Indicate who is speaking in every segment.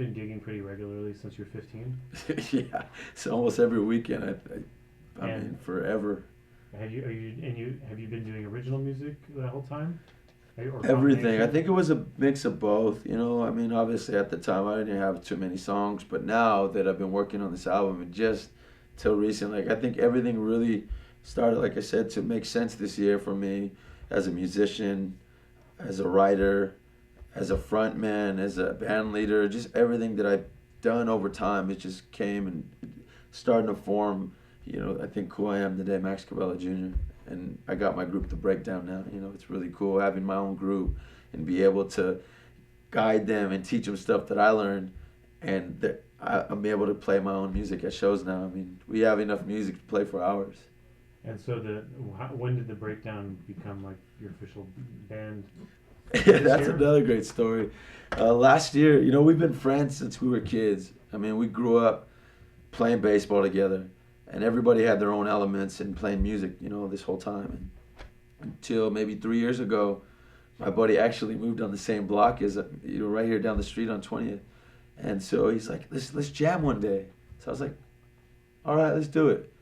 Speaker 1: been gigging pretty regularly since you're 15?
Speaker 2: Yeah, it's almost every weekend. I mean, forever.
Speaker 1: Have you been doing original music that whole time? Or
Speaker 2: Everything. I think it was a mix of both. You know, I mean, obviously at the time I didn't have too many songs, but now that I've been working on this album and just till recently, like I think everything really started, like I said, to make sense this year for me as a musician, as a writer, as a front man, as a band leader, just everything that I've done over time, it just came and starting to form, you know, I think who I am today, Maxx Cabello Jr. And I got my group, The Breakdown, now. You know, it's really cool having my own group and be able to guide them and teach them stuff that I learned, and that I'm able to play my own music at shows now. I mean, we have enough music to play for hours.
Speaker 1: And so when did The Breakdown become like your official band?
Speaker 2: Yeah, that's another great story. Last year, you know, we've been friends since we were kids. I mean, we grew up playing baseball together, and everybody had their own elements in playing music, you know, this whole time. And until maybe 3 years ago, my buddy actually moved on the same block as, you know, right here down the street on 20th. And so he's like, let's jam one day. So I was like, all right, let's do it.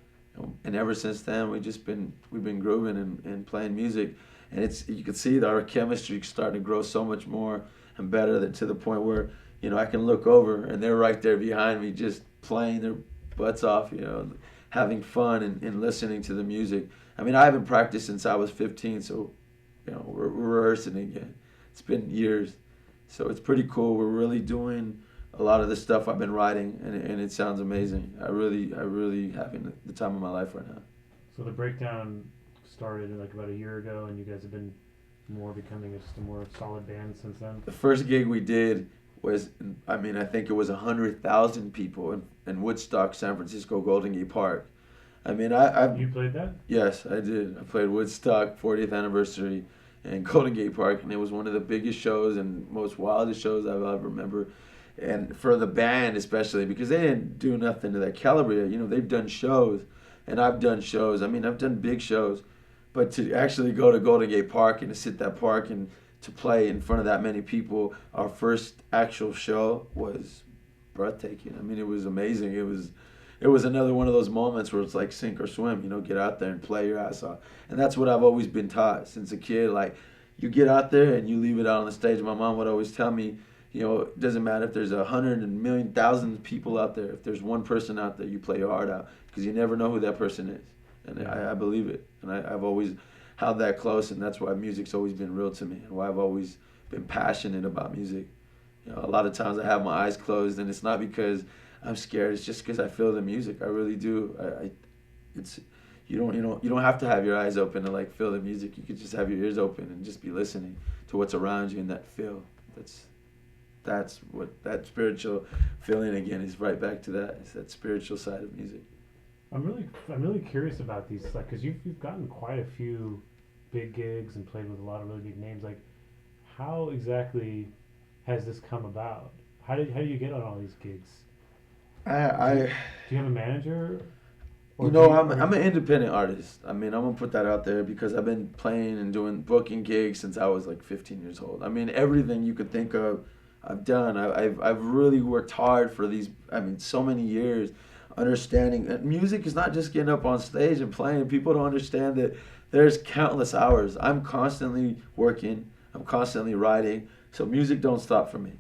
Speaker 2: And ever since then, we've been grooving and playing music. And you can see that our chemistry starting to grow so much more and better, to the point where, you know, I can look over and they're right there behind me just playing their butts off, you know, having fun and listening to the music. I mean, I haven't practiced since I was 15, so, you know, we're rehearsing again. It's been years. So it's pretty cool. We're really doing a lot of the stuff I've been writing, and it sounds amazing. I really having the time of my life right now.
Speaker 1: So The Breakdown started like about a year ago, and you guys have been becoming just a more solid band since then?
Speaker 2: The first gig we did was, I mean, I think it was 100,000 people in Woodstock, San Francisco, Golden Gate Park. I mean,
Speaker 1: You played that?
Speaker 2: Yes, I did. I played Woodstock 40th anniversary in Golden Gate Park, and it was one of the biggest shows and most wildest shows I've ever remember. And for the band especially, because they didn't do nothing to that caliber yet. You know, they've done shows, and I've done shows. I mean, I've done big shows, but to actually go to Golden Gate Park and to sit that park and to play in front of that many people, our first actual show was breathtaking. I mean, it was amazing. It was another one of those moments where it's like sink or swim, you know, get out there and play your ass off. And that's what I've always been taught since a kid. Like, you get out there and you leave it out on the stage. My mom would always tell me, you know, it doesn't matter if there's 100 and million thousand people out there. If there's one person out there, you play your heart out, because you never know who that person is. And I believe it. And I've always held that close, and that's why music's always been real to me, and why I've always been passionate about music. You know, a lot of times I have my eyes closed, and it's not because I'm scared. It's just because I feel the music. I really do. You don't have to have your eyes open to like feel the music. You could just have your ears open and just be listening to what's around you and that feel. That's what that spiritual feeling again is, right back to that. It's that spiritual side of music.
Speaker 1: I'm really curious about these, like, because you've gotten quite a few big gigs and played with a lot of really big names. Like, how exactly has this come about? How do you get on all these gigs? Do you have a manager?
Speaker 2: You know, I'm an independent artist. I mean, I'm gonna put that out there, because I've been playing and doing booking gigs since I was like 15 years old. I mean, everything you could think of, I've done. I've really worked hard for these. I mean, so many years, understanding that music is not just getting up on stage and playing. People don't understand that there's countless hours. I'm constantly working. I'm constantly writing. So music don't stop for me.